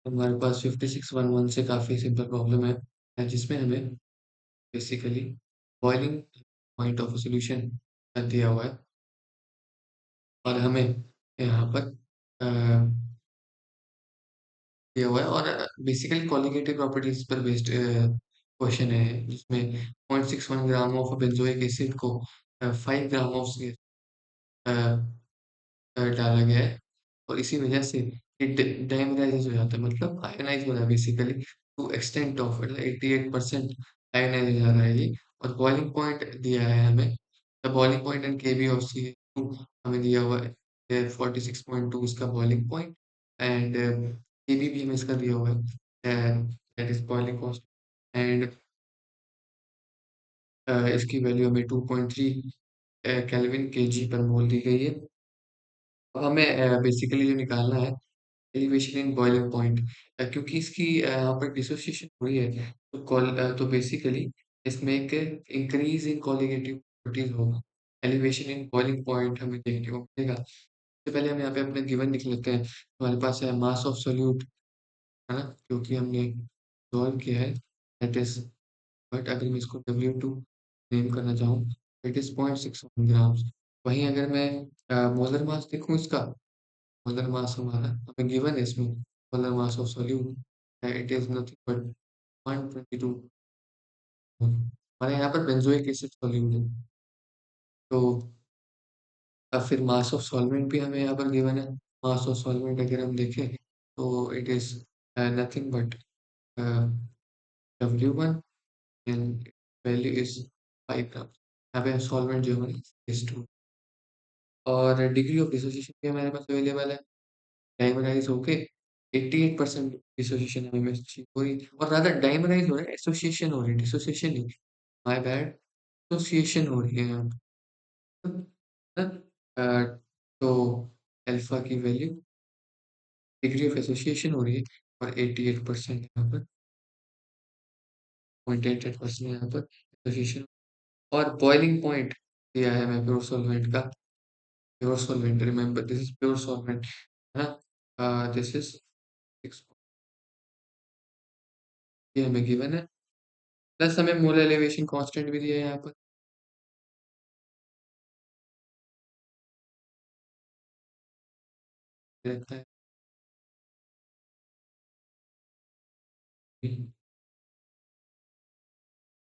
हमारे पास 5611 से काफ़ी सिंपल प्रॉब्लम है जिसमें हमें basically boiling point of solution दिया हुआ है और हमें यहाँ पर दिया हुआ है और बेसिकली कॉलिगेटिव प्रॉपर्टीज पर बेस्ड क्वेश्चन है जिसमें 0.61 ग्राम ऑफ बेंजोइक एसिड को 5 ग्राम ऑफ डाला गया है और इसी वजह से ये डायमराइज हो जाता है मतलब आयनाइज हो रहा है बेसिकली टू एक्सटेंट ऑफ मतलब 88% आयनाइज हो जा रहा है ये और बॉइलिंग पॉइंट दिया है हमें the boiling point and KB of C two हमें दिया हुआ है 46.2 इसका बॉइलिंग पॉइंट एंड केबी भी हमें इसका दिया हुआ है that is boiling cost and इसकी वैल्यू हमें 2.3 केल्विन केजी पर मोल दी गई है अब हमें बेसिकली जो निकालना है एलिवेशन इन बॉइलिंग पॉइंट क्योंकि इसकी यहाँ पर डिसोसिएशन हो रही है तो बेसिकली इसमें एक इंक्रीज इन कॉलिगेटिव प्रॉपर्टीज होगा एलिवेशन इन बॉइलिंग पॉइंट हमें देखने को मिलेगा सबसे पहले हम यहाँ पे अपने गिवन लिख लेते हैं हमारे पास है मास ऑफ सोल्यूट है ना क्योंकि हमने सॉल्व किया है दैट इज बट अगर मैं इसको W2 नेम करना चाहूँ इट इज 0.61 ग्राम्स वहीं अगर मैं मोलर मास देखूँ इसका मोलर मास हमारा हमें गिवन है इसमें molar mass of solute it is nothing but 122 हमारे यहाँ पर बेंजोइक एसिड सॉल्यूट है तो अब फिर मास ऑफ सॉल्वेंट भी हमें यहाँ पर गिवन है मास ऑफ सॉल्वेंट अगर हम देखें तो it is nothing but W1 and value is 5 ग्राम यहाँ पे सॉल्वेंट जो है इज 2 और डिग्री ऑफ डिसोसिएशन भी हमारे पास अवेलेबल है डाइमराइज होके 88% डिसोसिएशन हमें अचीव हो रही और ज़्यादा डाइमराइज हो रहा है एसोसिएशन हो रही है डिसोसिएशन नहीं माय बैड एसोसिएशन हो रही है यहाँ पर तो अल्फा की वैल्यू डिग्री ऑफ एसोसिएशन हो रही है और 88% यहाँ पर 0.88% यहाँ पर एसोसिएशन और बॉइलिंग पॉइंट दिया है हमें प्योर सॉल्वेंट का pure solvent remember this is pure solvent है ना दिस इज ये हमें गिवन है प्लस हमें मोल एलिवेशन कांस्टेंट भी दिया है यहाँ पर रहता है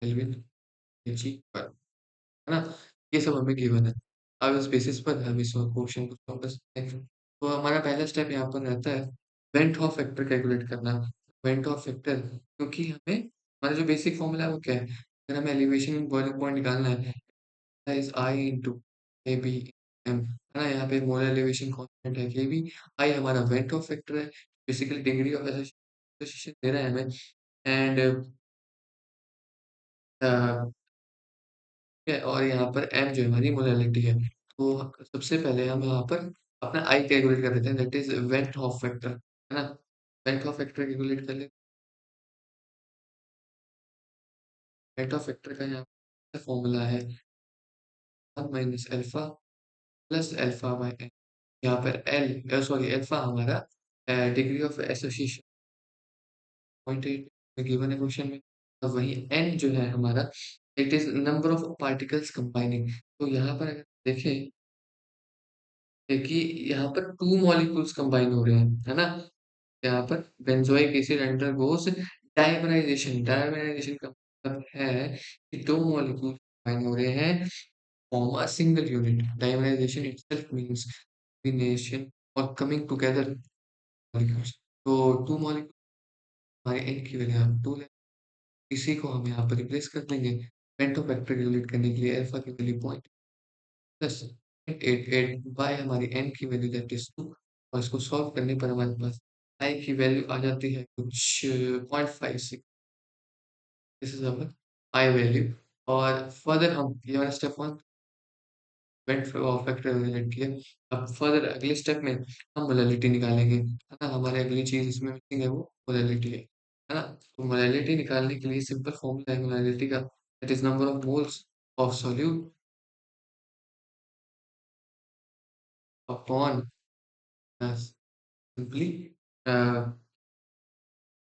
केल्विन केजी पर है ना ये सब हमें गिवन है अब इस बेसिस पर हम इस क्वेश्चन को वापस देखें तो हमारा पहला स्टेप यहाँ पर रहता है वेंट हॉफ फैक्टर कैलकुलेट करना वेंट हॉफ फैक्टर क्योंकि हमें हमारा जो बेसिक फॉर्मूला है वो क्या है अगर हमें एलिवेशन इन बॉइलिंग पॉइंट निकालना है is I into A B M है ना यहाँ पे मोल एलिवेशन कांस्टेंट है के बी आई हमारा वेंट ऑफ फैक्टर है बेसिकली डिग्री ऑफ एसोसिएशन दे रहा है हमें एंड है और यहाँ पर m जो है हमारी मोलालिटी है। तो सबसे पहले हम यहाँ पर अपना I कैलकुलेट कर लेते हैं that is van't Hoff factor, है ना? वेट हॉफ फैक्टर कैलकुलेट कर लेते हैं। वेट ऑफ फैक्टर का यहाँ पर फॉर्मूला है 1 minus alpha plus alpha by n यहाँ पर सॉरी अल्फा हमारा डिग्री ऑफ एसोसिएशन 0.8 में गिवन है क्वेश्चन में और वहीं n जो है हमारा it is number of particles combining तो यहाँ पर अगर देखें देखिए यहाँ पर 2 मॉलिक्यूल्स कंबाइन हो रहे हैं, है ना? यहाँ पर बेंजोइक एसिड अंडरगोज़ डाइमराइज़ेशन, डाइमराइज़ेशन का मतलब है कि 2 मॉलिक्यूल कंबाइन हो रहे हैं, form a single unit. Dimerization itself means combination और कमिंग टुगेदर मॉलिक्यूल्स। तो 2 मॉलिक्यूल हमारे एन की वैल्यू हम 2 लें, इसी को हम यहाँ पर रिप्लेस कर देंगे। पेंटो फैक्टर कैलकुलेट करने के लिए अल्फा की वैल्यू पॉइंट प्लस 0.88 बाय हमारी n की वैल्यू दैट इज़ 2 और इसको सॉल्व करने पर हमारे पास i की वैल्यू आ जाती है कुछ 0.56 this is our i value और फर्दर हम ये वाला स्टेप 1 वेंट फैक्टर कैलकुलेट किया। अब फर्दर अगले स्टेप में हम मोलालिटी निकालेंगे, है ना? हमारी अगली चीज़ इसमें मिसिंग है वो मोलालिटी है ना? तो मोलालिटी निकालने के लिए सिंपल फॉर्मूला है मोलालिटी का that is number of moles of solute upon simply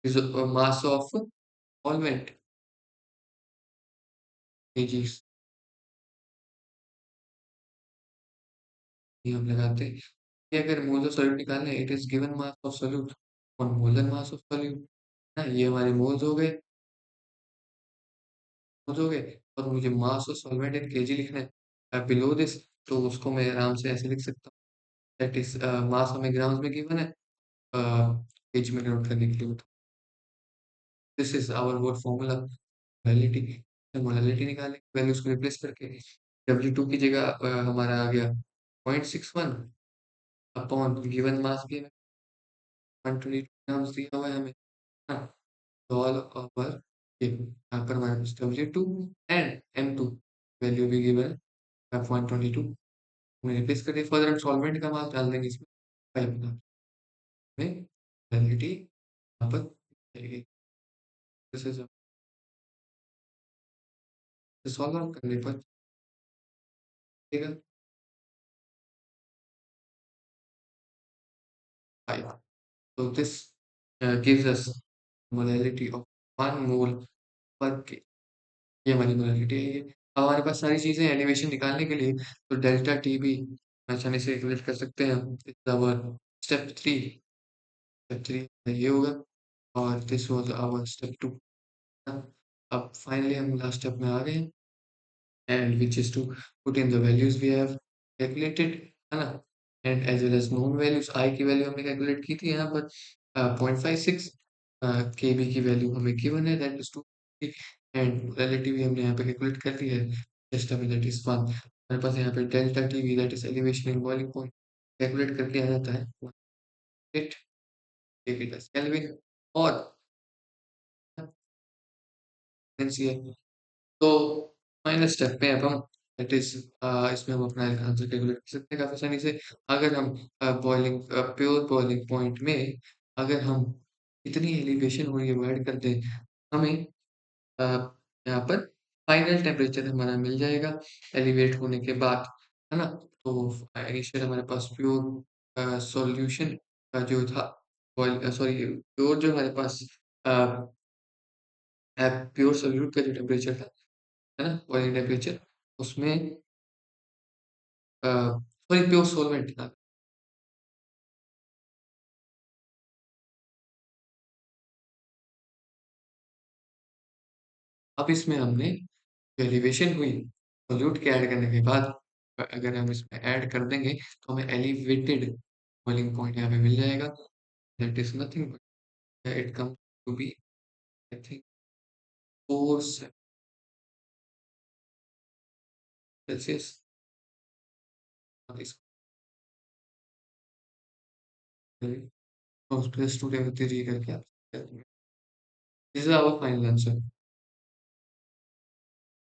is mass of solvent kgs ये हम लगाते हैं। ये अगर मोलर सॉल्यूट निकालना है, it is given mass of solute और मोलर मास ऑफ सॉल्यूट है ना, ये हमारे मोल्स हो गए और मुझे mass of solvent in KG लिखना है बिलो दिस, तो उसको मैं आराम से ऐसे लिख सकता हूँ, दैट इज मास हमें ग्राम्स में गिवन है, केजी में नोट करने के लिए। This is our word formula molality. Molality निकालें वैल्यूज को रिप्लेस करके, W2 की जगह हमारा आ गया 0.61 upon given mass given 120 grams दिया हुआ है हमें, हाँ, ऑल ओवर ये यहाँ पर हमारे पास W2 एंड M2 वैल्यू भी गिवन है 122, हमने रिप्लेस कर दिया। फर्दर हम सॉल्वेंट का मास डाल देंगे इसमें 5 ग्राम में, मोलालिटी यहाँ पर जाएगी। दिस इज सॉल्व आउट करने पर ठीक है 5। So this gives us molality of 1 mole per K। ये हमारी मोलालिटी है ये। अब हमारे पास सारी चीज़ें एलिवेशन निकालने के लिए तो डेल्टा टी भी आसानी से कैलकुलेट कर सकते हैं हम। This is our step 3, step 3 ये होगा और दिस वाज आवर स्टेप 2। अब फाइनली हम लास्ट स्टेप में आ गए हैं, and which is to put in the values we have calculated, है ना, and as well as known values। I की वैल्यू हमने कैलकुलेट की थी यहाँ पर 0.56, KB की वैल्यू हमें गिवन है दैट इज 2, एंड रिलेटिव भी हमने यहाँ पे कैलकुलेट कर लिया है, सिस्टम दैट इज 1। हमारे पास यहाँ पे delta TV that is elevation in boiling point calculate कर लिया जाता है 8 take it as Kelvin और frequency है। तो फाइनल स्टेप पे अब हम दैट इज इसमें हम अपना आंसर कैलकुलेट कर सकते हैं काफ़ी आसानी से। अगर हम प्योर बॉइलिंग पॉइंट में अगर हम इतनी एलिवेशन और ये ऐड कर दें, हमें अ, यहाँ पर फाइनल टेम्परेचर हमारा मिल जाएगा एलिवेट होने के बाद, है ना? तो इनिशियल हमारे पास प्योर सॉल्यूशन का जो था सॉरी प्योर जो हमारे पास अ, प्योर सॉल्यूट का जो टेम्परेचर था, है ना? बॉइलिंग टेम्परेचर उसमें सॉरी प्योर सॉल्वेंट था। अब इसमें हमने डेरिवेशन हुई सॉल्यूट के ऐड करने के बाद, अगर हम इसमें ऐड कर देंगे तो हमें एलिवेटेड बॉइलिंग पॉइंट यहाँ पे मिल जाएगा, that is nothing but it comes to be I think 4 Celsius. Plus 2 temperature करके आप this is our final answer.